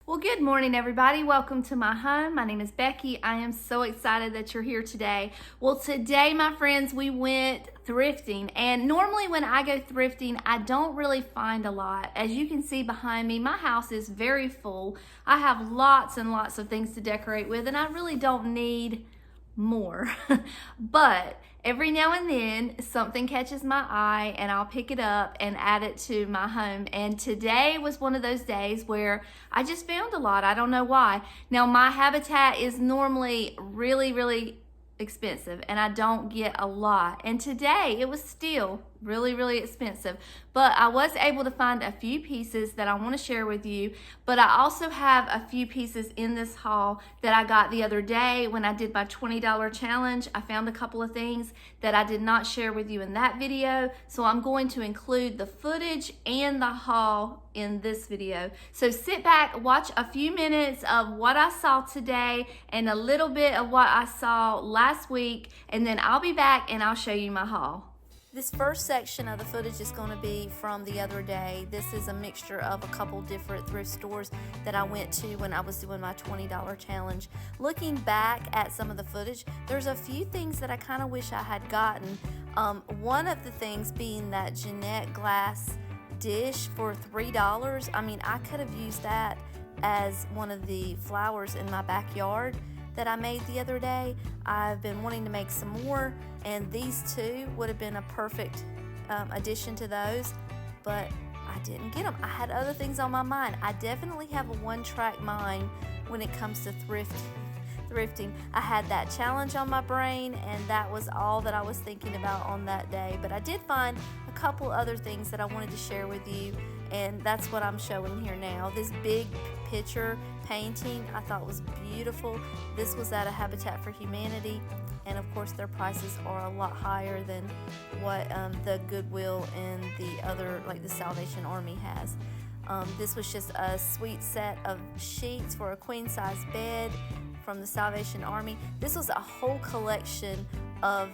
Well, good morning, everybody. Welcome to my home. My name is Becky. I am so excited that you're here today. Well, today, my friends, we went thrifting. And normally when I go thrifting, I don't really find a lot. As you can see behind me, my house is very full. I have lots and lots of things to decorate with, and I really don't need more. But every now and then something catches my eye and I'll pick it up and add it to my home. And today was one of those days where I just found a lot. I don't know why. Now, my habitat is normally really expensive and I don't get a lot. And today it was still really expensive, but I was able to find a few pieces that I want to share with you. But I also have a few pieces in this haul that I got the other day when I did my $20 challenge. I found a couple of things that I did not share with you in that video, so I'm going to include the footage and the haul in this video. So sit back, watch a few minutes of what I saw today and a little bit of what I saw last week, and then I'll be back and I'll show you my haul. This first section of the footage is going to be from the other day. This is a mixture of a couple different thrift stores that I went to when I was doing my $20 challenge. Looking back at some of the footage, there's a few things that I kind of wish I had gotten. One of the things being that Jeanette glass dish for $3. I mean, I could have used that as one of the flowers in my backyard that I made the other day. I've been wanting to make some more, and these two would have been a perfect addition to those, but I didn't get them. I had other things on my mind. I definitely have a one-track mind when it comes to thrifting. I had that challenge on my brain, and that was all that I was thinking about on that day. But I did find a couple other things that I wanted to share with you, and that's what I'm showing here now. This big picture painting I thought was beautiful. This was at a Habitat for Humanity, and of course their prices are a lot higher than what the Goodwill and the other, like the Salvation Army has. This was just a sweet set of sheets for a queen size bed from the Salvation Army. This was a whole collection of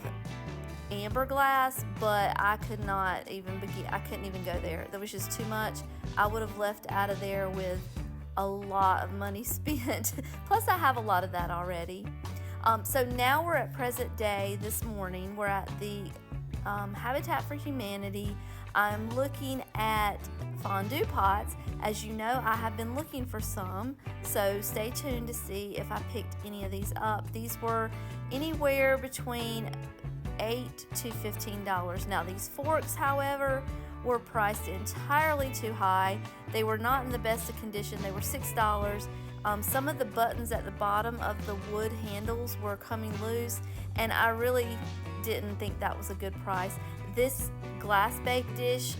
amber glass, but I could not even begin. I couldn't even go there. There was just too much. I would have left out of there with a lot of money spent. Plus I have a lot of that already. So now we're at present day. This morning we're at the Habitat for Humanity. I'm looking at fondue pots. As you know, I have been looking for some, so stay tuned to see if I picked any of these up. These were anywhere between $8 to $15. Now these forks, however, were priced entirely too high. They were not in the best of condition. They were $6. Some of the buttons at the bottom of the wood handles were coming loose, and I really didn't think that was a good price. This glass baked dish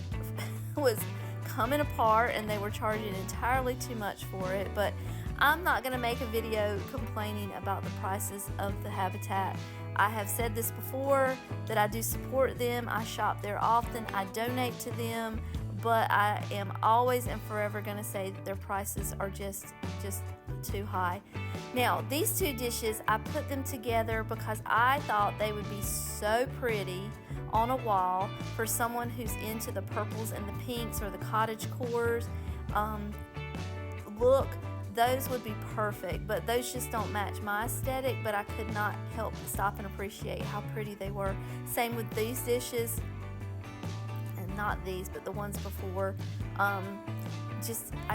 was coming apart, and they were charging entirely too much for it. But I'm not going to make a video complaining about the prices of the Habitat. I have said this before, that I do support them. I shop there often. I donate to them, but I am always and forever going to say that their prices are just too high. Now, these two dishes, I put them together because I thought they would be so pretty on a wall for someone who's into the purples and the pinks or the cottage cores. Look, those would be perfect, but those just don't match my aesthetic. But I could not help but stop and appreciate how pretty they were. Same with these dishes, and not these, but the ones before. I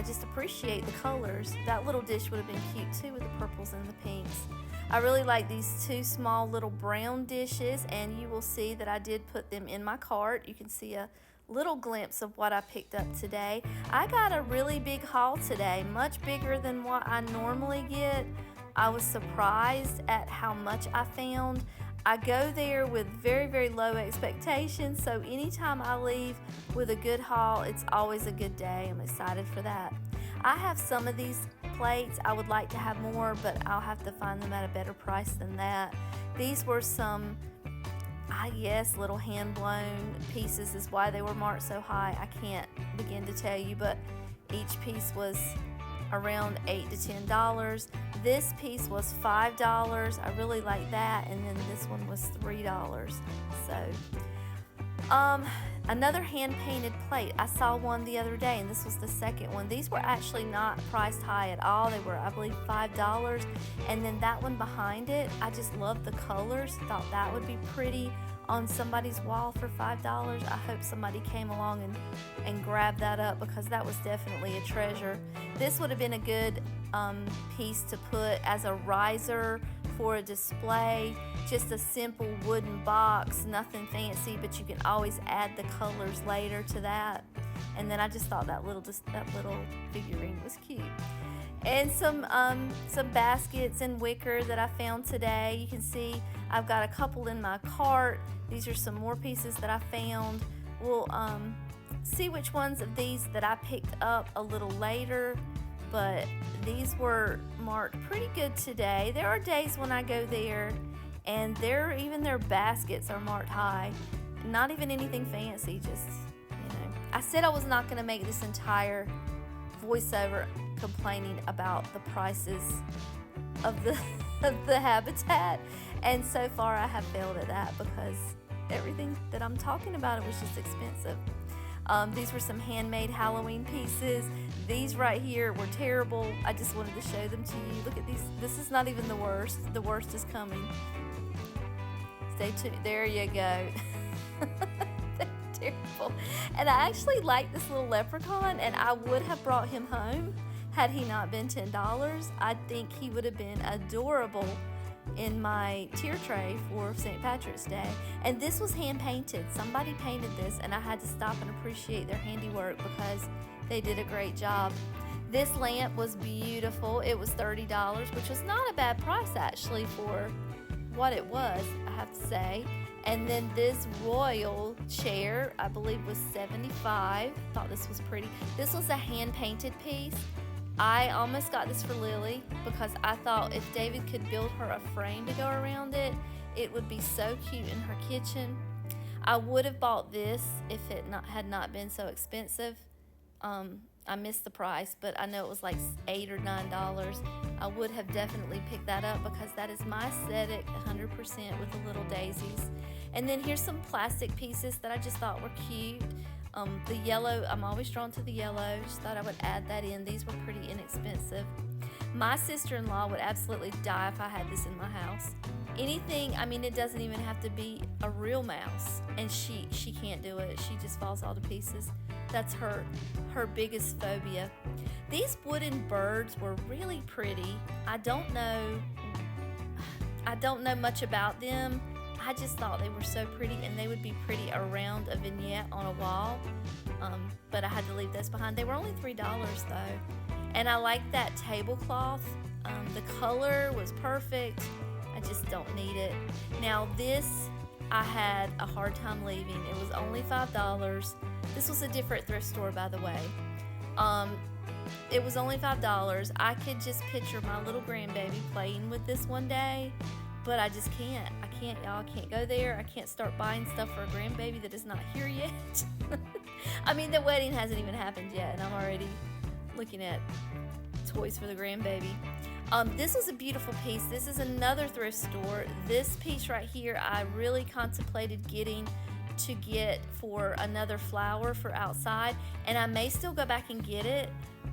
just appreciate the colors. That little dish would have been cute too with the purples and the pinks. I really like these two small little brown dishes, and you will see that I did put them in my cart. You can see a little glimpse of what I picked up today. I got a really big haul today, much bigger than what I normally get. I was surprised at how much I found. I go there with very low expectations, so anytime I leave with a good haul, it's always a good day. I'm excited for that. I have some of these plates. I would like to have more, but I'll have to find them at a better price than that. These were some, I guess, little hand-blown pieces is why they were marked so high. I can't begin to tell you, but each piece was around $8 to $10. This piece was $5. I really like that, and then this one was $3. So Another hand-painted plate. I saw one the other day, and this was the second one. These were actually not priced high at all. They were, I believe, $5. And then that one behind it, I just loved the colors. Thought that would be pretty on somebody's wall for $5. I hope somebody came along and grabbed that up, because that was definitely a treasure. This would have been a good piece to put as a riser for a display. Just a simple wooden box, nothing fancy, but you can always add the colors later to that. And then I just thought that little figurine was cute. And some baskets and wicker that I found today. You can see I've got a couple in my cart. These are some more pieces that I found. We'll see which ones of these that I picked up a little later, but these were marked pretty good today. There are days when I go there and even their baskets are marked high. Not even anything fancy, just, I said I was not going to make this entire voiceover complaining about the prices of the habitat, and so far I have failed at that, because everything that I'm talking about, it was just expensive. These were some handmade Halloween pieces. These right here were terrible. I just wanted to show them to you. Look at these. This is not even the worst. The worst is coming. Stay tuned. There you go. They're terrible. And I actually like this little leprechaun, and I would have brought him home had he not been $10. I think he would have been adorable in my tier tray for St. Patrick's Day. And this was hand painted. Somebody painted this, and I had to stop and appreciate their handiwork, because they did a great job. This lamp was beautiful. It was $30, which was not a bad price actually for what it was, I have to say. And then this royal chair, I believe, was $75. Thought this was pretty. This was a hand painted piece. I almost got this for Lily, because I thought if David could build her a frame to go around it, it would be so cute in her kitchen. I would have bought this if it had not been so expensive. I missed the price, but I know it was like $8 or $9. I would have definitely picked that up, because that is my aesthetic 100% with the little daisies. And then here's some plastic pieces that I just thought were cute. The yellow, I'm always drawn to the yellow. Just thought I would add that in. These were pretty inexpensive. My sister-in-law would absolutely die if I had this in my house. Anything, it doesn't even have to be a real mouse, and she can't do it. She just falls all to pieces. That's her biggest phobia. These wooden birds were really pretty. I don't know much about them. I just thought they were so pretty, and they would be pretty around a vignette on a wall, but I had to leave those behind. They were only $3 though, and I like that tablecloth. The color was perfect. I just don't need it. Now this, I had a hard time leaving. It was only $5. This was a different thrift store, by the way. It was only $5. I could just picture my little grandbaby playing with this one day, but I just can't. Y'all, I can't go there. I can't start buying stuff for a grandbaby that is not here yet. The wedding hasn't even happened yet, and I'm already looking at toys for the grandbaby. This was a beautiful piece. This is another thrift store. This piece right here, I really contemplated getting for another flower for outside, and I may still go back and get it,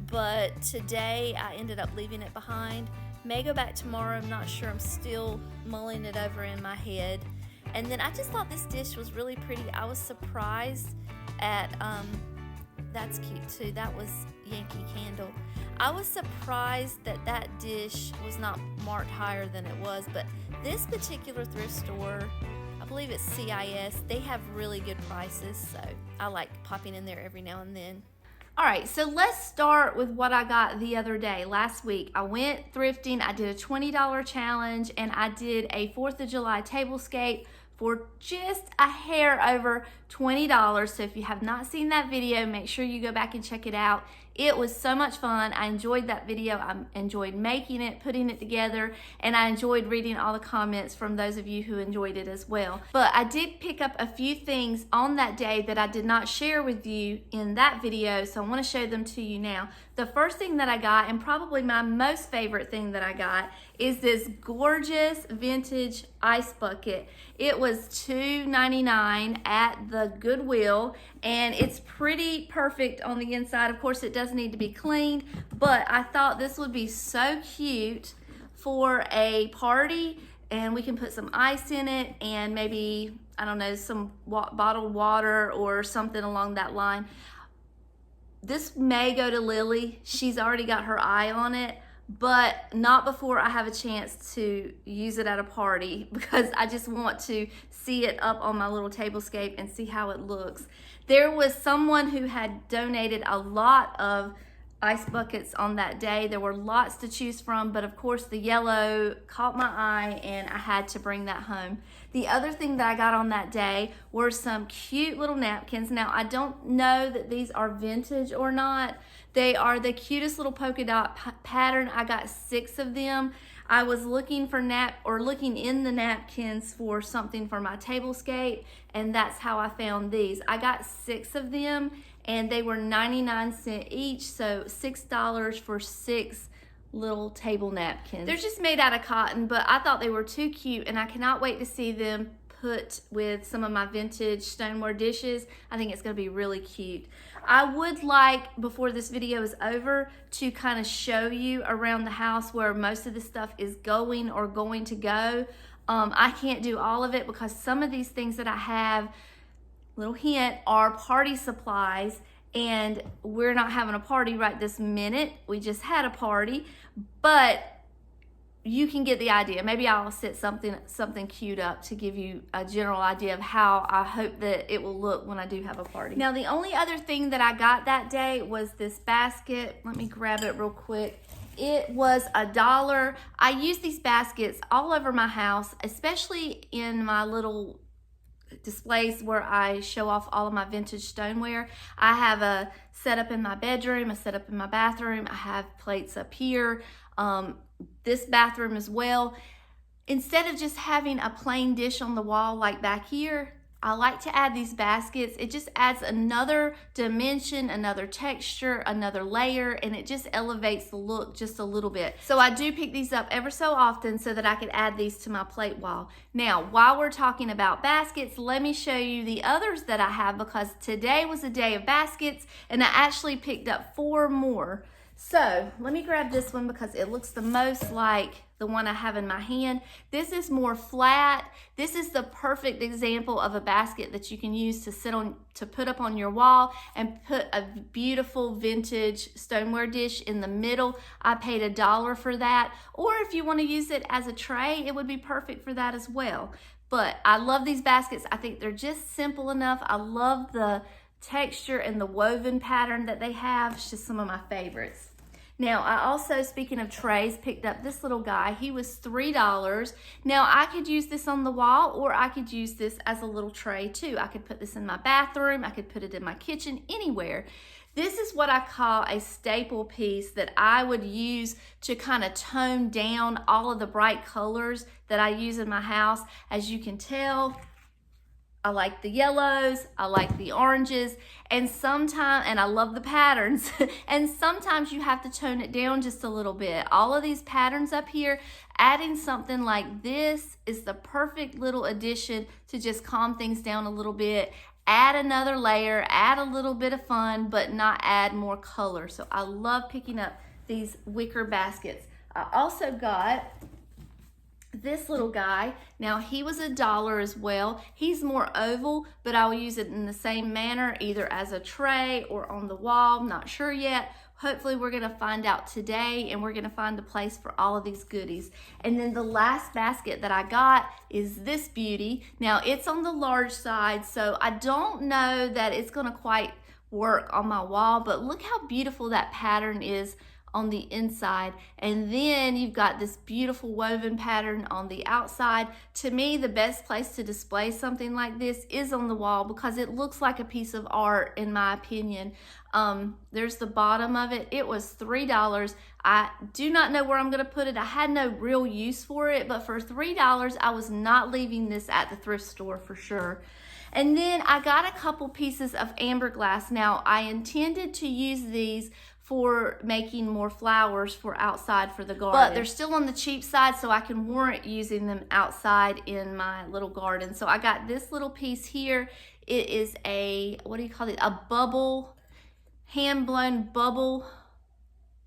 but today I ended up leaving it behind. May go back tomorrow, I'm not sure. I'm still mulling it over in my head. And then I just thought this dish was really pretty. I was surprised at, that's cute too. That was Yankee Candle. I was surprised that dish was not marked higher than it was, but this particular thrift store, I believe it's CIS, they have really good prices, so I like popping in there every now and then. All right, so let's start with what I got the other day. Last week, I went thrifting. I did a $20 challenge, and I did a 4th of July tablescape for just a hair over $20. So if you have not seen that video, make sure you go back and check it out. It was so much fun. I enjoyed that video. I enjoyed making it, putting it together, and I enjoyed reading all the comments from those of you who enjoyed it as well. But I did pick up a few things on that day that I did not share with you in that video, so I want to show them to you now. The first thing that I got, and probably my most favorite thing that I got, is this gorgeous vintage ice bucket. It was $2.99 at the Goodwill, and it's pretty perfect on the inside. Of course, it does need to be cleaned, but I thought this would be so cute for a party, and we can put some ice in it and maybe, I don't know, some bottled water or something along that line. This may go to Lily. She's already got her eye on it, but not before I have a chance to use it at a party, because I just want to see it up on my little tablescape and see how it looks. There was someone who had donated a lot of ice buckets on that day. There were lots to choose from, but of course the yellow caught my eye and I had to bring that home. The other thing that I got on that day were some cute little napkins. Now, I don't know that these are vintage or not. They are the cutest little polka dot pattern. I got 6 of them. I was looking for looking in the napkins for something for my tablescape, and that's how I found these. I got 6 of them, and they were 99 cents each, so $6 for 6 little table napkins. They're just made out of cotton, but I thought they were too cute, and I cannot wait to see them put with some of my vintage stoneware dishes. I think it's going to be really cute. I would like, before this video is over, to kind of show you around the house where most of this stuff is going or going to go. I can't do all of it because some of these things that I have, little hint, are party supplies, and we're not having a party right this minute. We just had a party, but you can get the idea. Maybe I'll set something cute up to give you a general idea of how I hope that it will look when I do have a party. Now, the only other thing that I got that day was this basket. Let me grab it real quick. It was $1. I use these baskets all over my house, especially in my little displays where I show off all of my vintage stoneware. I have a setup in my bedroom, a setup in my bathroom. I have plates up here. This bathroom as well. Instead of just having a plain dish on the wall like back here, I like to add these baskets. It just adds another dimension, another texture, another layer, and it just elevates the look just a little bit. So I do pick these up ever so often so that I can add these to my plate wall. Now, while we're talking about baskets, let me show you the others that I have, because today was a day of baskets and I actually picked up 4 more. So let me grab this one because it looks the most like the one I have in my hand. This is more flat. This is the perfect example of a basket that you can use to put up on your wall and put a beautiful vintage stoneware dish in the middle. I paid $1 for that. Or if you want to use it as a tray, it would be perfect for that as well. But I love these baskets. I think they're just simple enough. I love the texture and the woven pattern that they have. It's just some of my favorites. Now, I also, speaking of trays, picked up this little guy. He was $3. Now, I could use this on the wall, or I could use this as a little tray too. I could put this in my bathroom. I could put it in my kitchen, anywhere. This is what I call a staple piece that I would use to kind of tone down all of the bright colors that I use in my house. As you can tell, I like the yellows, I like the oranges, and I love the patterns. And sometimes you have to tone it down just a little bit. All of these patterns up here, adding something like this is the perfect little addition to just calm things down a little bit. Add another layer, add a little bit of fun, but not add more color. So I love picking up these wicker baskets. I also got this little guy. Now, he was $1 as well. He's more oval, but I will use it in the same manner, either as a tray or on the wall. Not sure yet. Hopefully we're gonna find out today, and we're gonna find a place for all of these goodies. And then the last basket that I got is this beauty. Now, it's on the large side, so I don't know that it's gonna quite work on my wall, but look how beautiful that pattern is on the inside, and then you've got this beautiful woven pattern on the outside. To me, the best place to display something like this is on the wall because it looks like a piece of art, in my opinion. There's the bottom of it. It was $3. I do not know where I'm going to put it. I had no real use for it, but for $3, I was not leaving this at the thrift store for sure. And then I got a couple pieces of amber glass. Now, I intended to use these for making more flowers for outside for the garden, but they're still on the cheap side, so I can warrant using them outside in my little garden. So I got this little piece here. It is a, what do you call it? A bubble, hand-blown bubble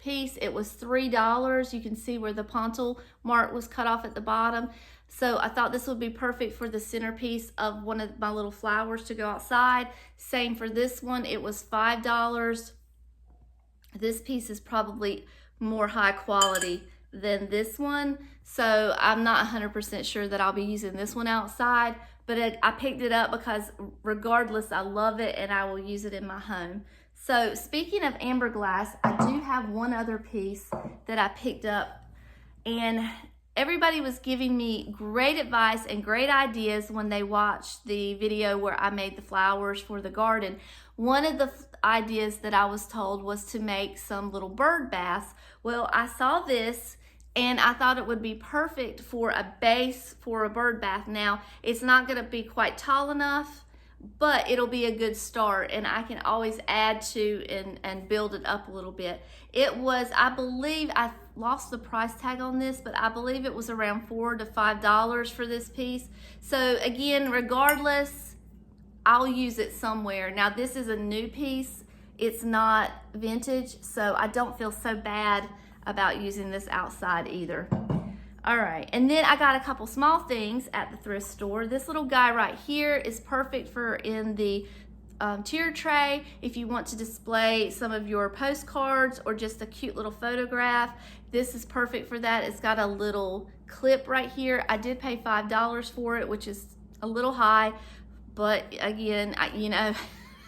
piece. It was $3. You can see where the pontil mark was cut off at the bottom. So I thought this would be perfect for the centerpiece of one of my little flowers to go outside. Same for this one. It was $5. This piece is probably more high quality than this one, so I'm not 100% sure that I'll be using this one outside, but I picked it up because regardless, I love it and I will use it in my home. So speaking of amber glass, I do have one other piece that I picked up, and everybody was giving me great advice and great ideas when they watched the video where I made the flowers for the garden. One of the ideas that I was told was to make some little bird baths. Well, I saw this and I thought it would be perfect for a base for a bird bath. Now, it's not going to be quite tall enough, but it'll be a good start, and I can always add to and build it up a little bit. It was, I believe, I lost the price tag on this, but I believe it was around $4 to $5 for this piece. So again, regardless, I'll use it somewhere. Now, this is a new piece. It's not vintage, so I don't feel so bad about using this outside either. All right, and then I got a couple small things at the thrift store. This little guy right here is perfect for in the tier tray if you want to display some of your postcards or just a cute little photograph. This is perfect for that. It's got a little clip right here. I did pay $5 for it, which is a little high, but again, you know,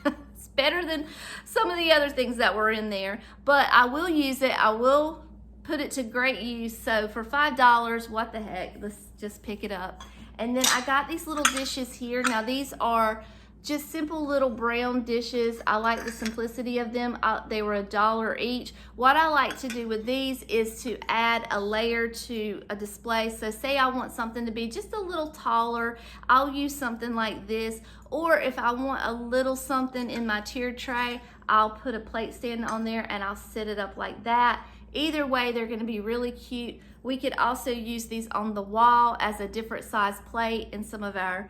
it's better than some of the other things that were in there, but I will use it. I will put it to great use. So for $5, what the heck, let's just pick it up. And then I got these little dishes here. Now these are just simple little brown dishes. I like the simplicity of them. They were $1 each. What I like to do with these is to add a layer to a display. So say I want something to be just a little taller, I'll use something like this. Or if I want a little something in my tiered tray, I'll put a plate stand on there and I'll set it up like that. Either way, they're gonna be really cute. We could also use these on the wall as a different size plate in some of our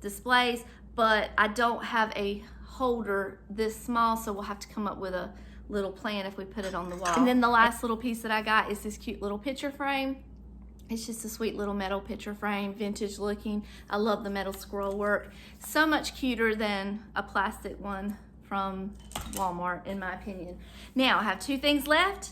displays, but I don't have a holder this small, so we'll have to come up with a little plan if we put it on the wall. And then the last little piece that I got is this cute little picture frame. It's just a sweet little metal picture frame, vintage looking. I love the metal scroll work. So much cuter than a plastic one from Walmart, in my opinion. Now, I have two things left.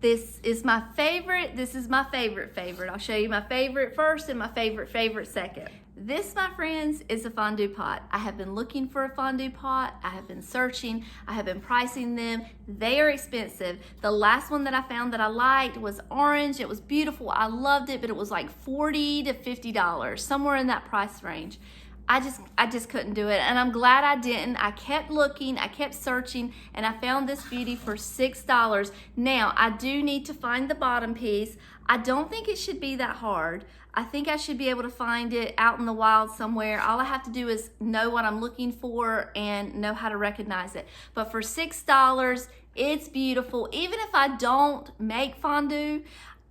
This is my favorite. This is my favorite. I'll show you my favorite first and my favorite second. This, my friends, is a fondue pot. I have been looking for a fondue pot. I have been searching. I have been pricing them. They are expensive. The last one that I found that I liked was orange. It was beautiful. I loved it, but it was like $40 to $50, somewhere in that price range. I just couldn't do it, and I'm glad I didn't. I kept looking, I kept searching, and I found this beauty for $6. Now, I do need to find the bottom piece. I don't think it should be that hard. I think I should be able to find it out in the wild somewhere. All I have to do is know what I'm looking for and know how to recognize it. But for $6, it's beautiful. Even if I don't make fondue,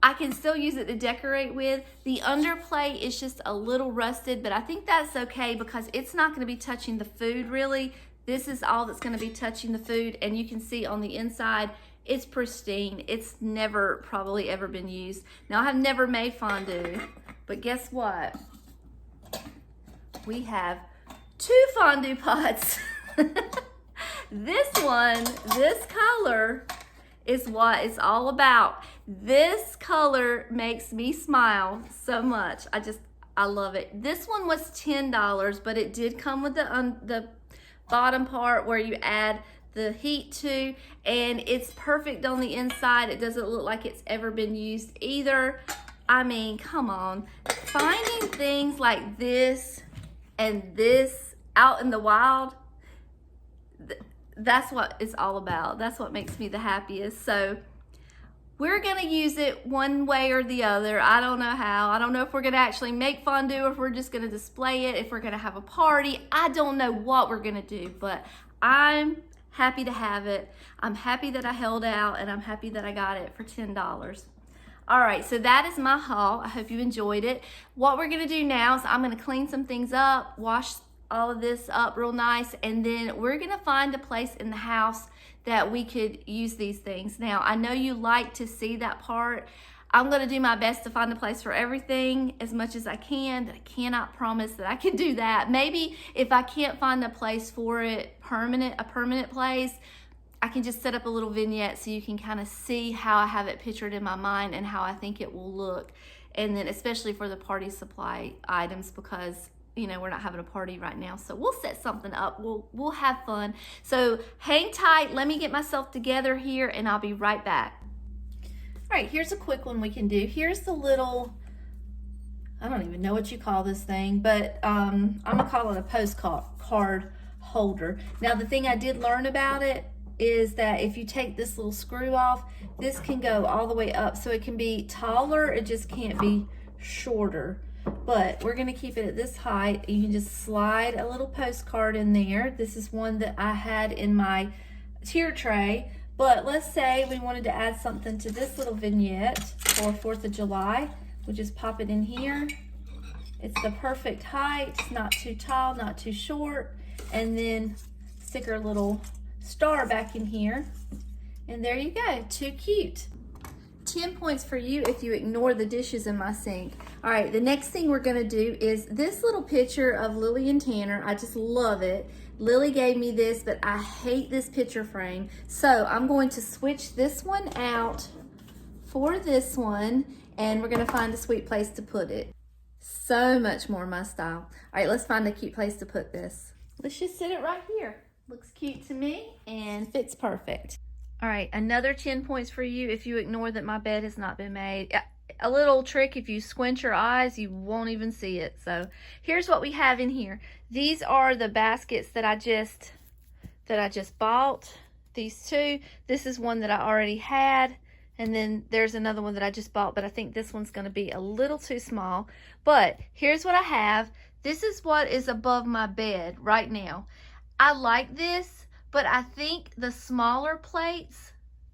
I can still use it to decorate with. The underplate is just a little rusted, but I think that's okay because it's not gonna be touching the food really. This is all that's gonna be touching the food, and you can see on the inside, it's pristine. It's never probably ever been used. Now, I have never made fondue, but guess what? We have two fondue pots. This one, this color is what it's all about. This color makes me smile so much. I love it. This one was $10, but it did come with the bottom part where you add the heat to, and it's perfect on the inside. It doesn't look like it's ever been used either. I mean, come on. Finding things like this and this out in the wild, that's what it's all about. That's what makes me the happiest. So we're gonna use it one way or the other. I don't know how. I don't know if we're gonna actually make fondue, or if we're just gonna display it, if we're gonna have a party. I don't know what we're gonna do, but I'm happy to have it. I'm happy that I held out, and I'm happy that I got it for $10. All right, so that is my haul. I hope you enjoyed it. What we're gonna do now is I'm gonna clean some things up, wash all of this up real nice, and then we're gonna find a place in the house that we could use these things. Now, I know you like to see that part. I'm gonna do my best to find a place for everything as much as I can, but I cannot promise that I can do that. Maybe if I can't find a place for it, a permanent place, I can just set up a little vignette so you can kind of see how I have it pictured in my mind and how I think it will look. And then especially for the party supply items, because you know, we're not having a party right now, so we'll set something up. We'll have fun. So hang tight. Let me get myself together here, and I'll be right back. All right, here's a quick one we can do. Here's the little, I don't even know what you call this thing, but I'm gonna call it a postcard holder. Now, the thing I did learn about it is that if you take this little screw off, this can go all the way up, so it can be taller. It just can't be shorter. But we're gonna keep it at this height. You can just slide a little postcard in there. This is one that I had in my tier tray. But let's say we wanted to add something to this little vignette for 4th of July. We'll just pop it in here. It's the perfect height, not too tall, not too short. And then stick our little star back in here. And there you go, too cute. 10 points for you if you ignore the dishes in my sink. All right, the next thing we're gonna do is this little picture of Lily and Tanner. I just love it. Lily gave me this, but I hate this picture frame. So I'm going to switch this one out for this one, and we're gonna find a sweet place to put it. So much more my style. All right, let's find a cute place to put this. Let's just sit it right here. Looks cute to me and fits perfect. All right, another 10 points for you if you ignore that my bed has not been made. A little trick, if you squint your eyes, you won't even see it. So here's what we have in here. These are the baskets that I just bought. These two. This is one that I already had. And then there's another one that I just bought, but I think this one's gonna be a little too small. But here's what I have. This is what is above my bed right now. I like this, but I think the smaller plates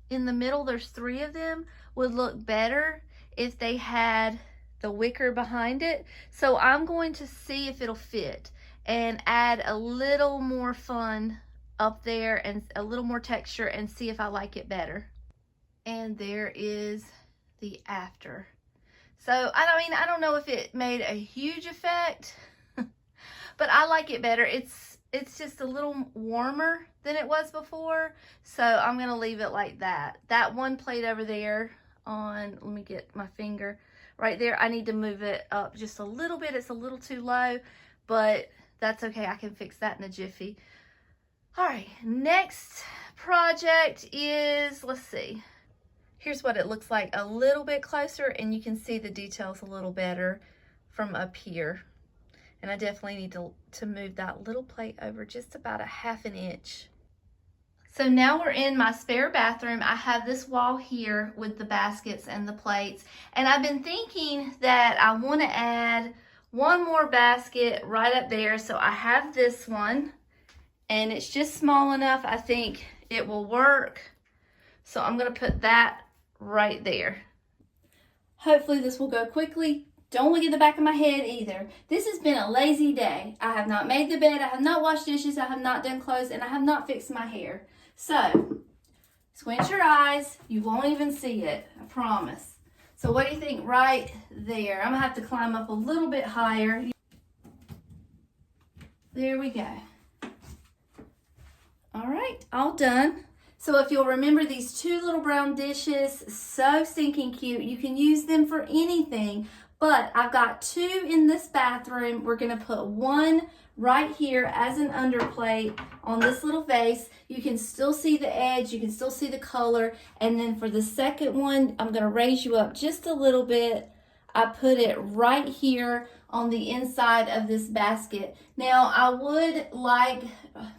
in the middle, there's 3 of them, would look better if they had the wicker behind it. So I'm going to see if it'll fit and add a little more fun up there and a little more texture and see if I like it better. And there is the after. So I don't know if it made a huge effect, but I like it better. It's just a little warmer than it was before, so I'm gonna leave it like that. That one plate over there on, let me get my finger right there, I need to move it up just a little bit. It's a little too low, but that's okay. I can fix that in a jiffy. All right, next project is, let's see. Here's what it looks like a little bit closer, and you can see the details a little better from up here. And I definitely need to move that little plate over just about a ½ inch. So now we're in my spare bathroom. I have this wall here with the baskets and the plates. And I've been thinking that I want to add one more basket right up there. So I have this one, and it's just small enough. I think it will work. So I'm going to put that right there. Hopefully this will go quickly. Don't look at the back of my head either. This has been a lazy day. I have not made the bed, I have not washed dishes, I have not done clothes, and I have not fixed my hair. So, squint your eyes. You won't even see it, I promise. So what do you think right there? I'm gonna have to climb up a little bit higher. There we go. All right, all done. So if you'll remember these 2 little brown dishes, so stinking cute. You can use them for anything. But I've got 2 in this bathroom. We're gonna put 1 right here as an underplate on this little vase. You can still see the edge, you can still see the color. And then for the second one, I'm gonna raise you up just a little bit. I put it right here on the inside of this basket. Now, I would like,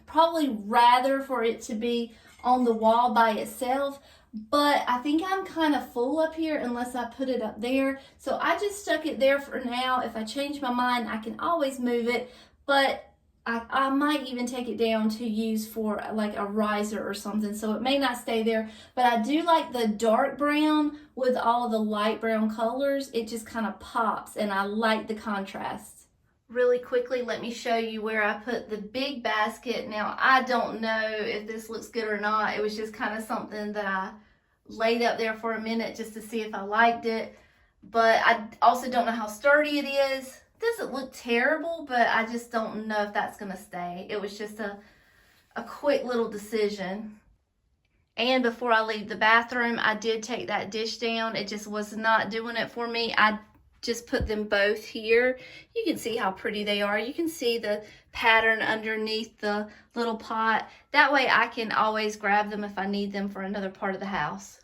probably rather for it to be on the wall by itself, but I think I'm kind of full up here unless I put it up there. So I just stuck it there for now. If I change my mind, I can always move it, but I might even take it down to use for like a riser or something, so it may not stay there. But I do like the dark brown with all of the light brown colors. It just kind of pops, and I like the contrast. Really quickly, let me show you where I put the big basket. Now, I don't know if this looks good or not. It was just kind of something that I laid up there for a minute just to see if I liked it. But I also don't know how sturdy it is. Doesn't look terrible, but I just don't know if that's gonna stay. It was just a quick little decision. And before I leave the bathroom, I did take that dish down. It just was not doing it for me. I just put them both here. You can see how pretty they are. You can see the pattern underneath the little pot. That way I can always grab them if I need them for another part of the house.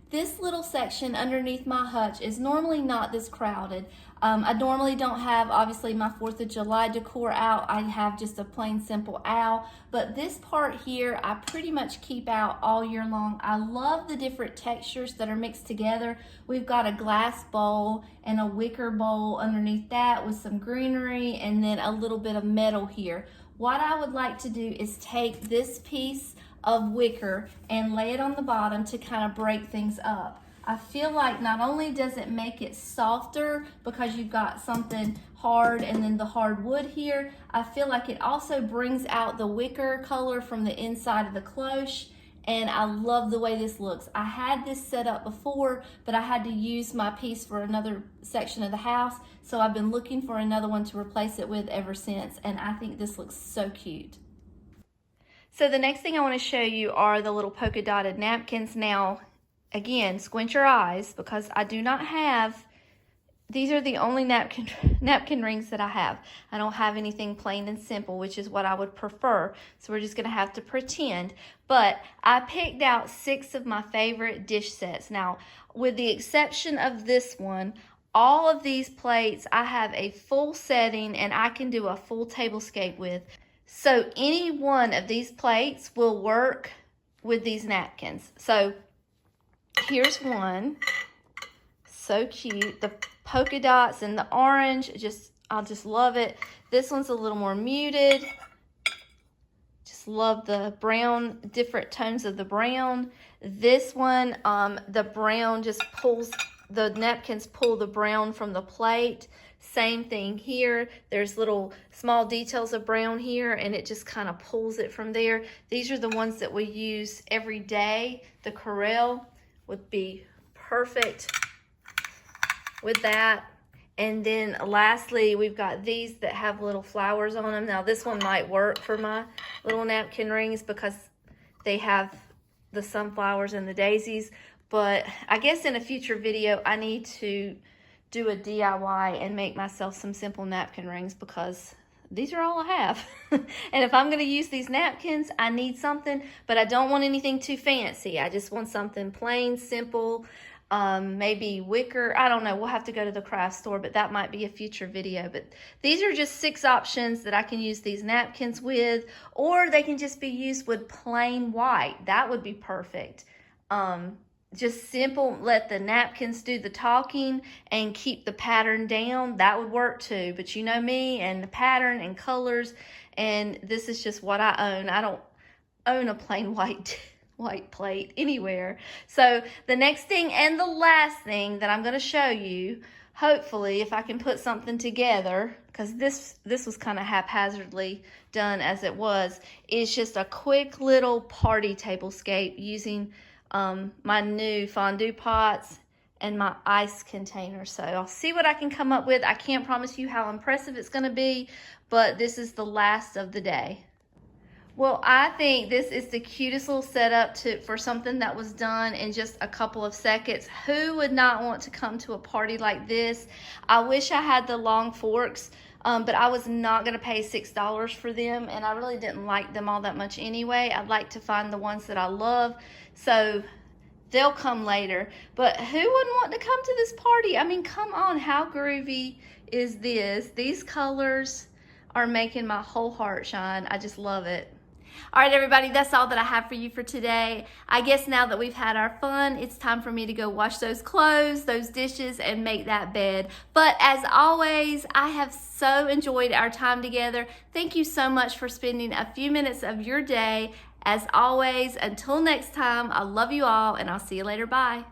This little section underneath my hutch is normally not this crowded. I normally don't have, obviously, my 4th of July decor out. I have just a plain simple owl. But this part here, I pretty much keep out all year long. I love the different textures that are mixed together. We've got a glass bowl and a wicker bowl underneath that with some greenery and then a little bit of metal here. What I would like to do is take this piece of wicker and lay it on the bottom to kind of break things up. I feel like not only does it make it softer because you've got something hard and then the hard wood here, I feel like it also brings out the wicker color from the inside of the cloche, and I love the way this looks. I had this set up before, but I had to use my piece for another section of the house, so I've been looking for another one to replace it with ever since, and I think this looks so cute. So the next thing I want to show you are the little polka dotted napkins. Now, again, squint your eyes because I do not have, these are the only napkin rings that I have. I don't have anything plain and simple, which is what I would prefer. So we're just going to have to pretend. But I picked out 6 of my favorite dish sets. Now, with the exception of this one, all of these plates I have a full setting and I can do a full tablescape with. So any one of these plates will work with these napkins. So here's one. So cute. The polka dots and the orange, I'll just love it. This one's a little more muted. Just love the brown, different tones of the brown. This one, the brown just pulls, the napkins pull the brown from the plate. Same thing here. There's little small details of brown here, and it just kind of pulls it from there. These are the ones that we use every day. The Corelle would be perfect with that. And then lastly, we've got these that have little flowers on them. Now this one might work for my little napkin rings because they have the sunflowers and the daisies. But I guess in a future video, I need to do a DIY and make myself some simple napkin rings because these are all I have. And if I'm going to use these napkins, I need something, but I don't want anything too fancy. I just want something plain, simple, maybe wicker. I don't know. We'll have to go to the craft store, but that might be a future video. But these are just 6 options that I can use these napkins with, or they can just be used with plain white. That would be perfect. Just simple, let the napkins do the talking and keep the pattern down. That would work too. But you know me and the pattern and colors, and this is just what I own. I don't own a plain white plate anywhere. So the next thing and the last thing that I'm going to show you, hopefully if I can put something together, because this was kind of haphazardly done as it was, is just a quick little party tablescape using my new fondue pots and my ice container. So I'll see what I can come up with. I can't promise you how impressive it's going to be, but this is the last of the day. Well, I think this is the cutest little setup for something that was done in just a couple of seconds. Who would not want to come to a party like this? I wish I had the long forks, but I was not going to pay $6 for them, and I really didn't like them all that much anyway. I'd like to find the ones that I love, so they'll come later. But who wouldn't want to come to this party? I mean, come on, how groovy is this? These colors are making my whole heart shine. I just love it. All right, everybody, that's all that I have for you for today. I guess now that we've had our fun, it's time for me to go wash those clothes, those dishes, and make that bed. But as always, I have so enjoyed our time together. Thank you so much for spending a few minutes of your day. As always, until next time, I love you all, and I'll see you later. Bye.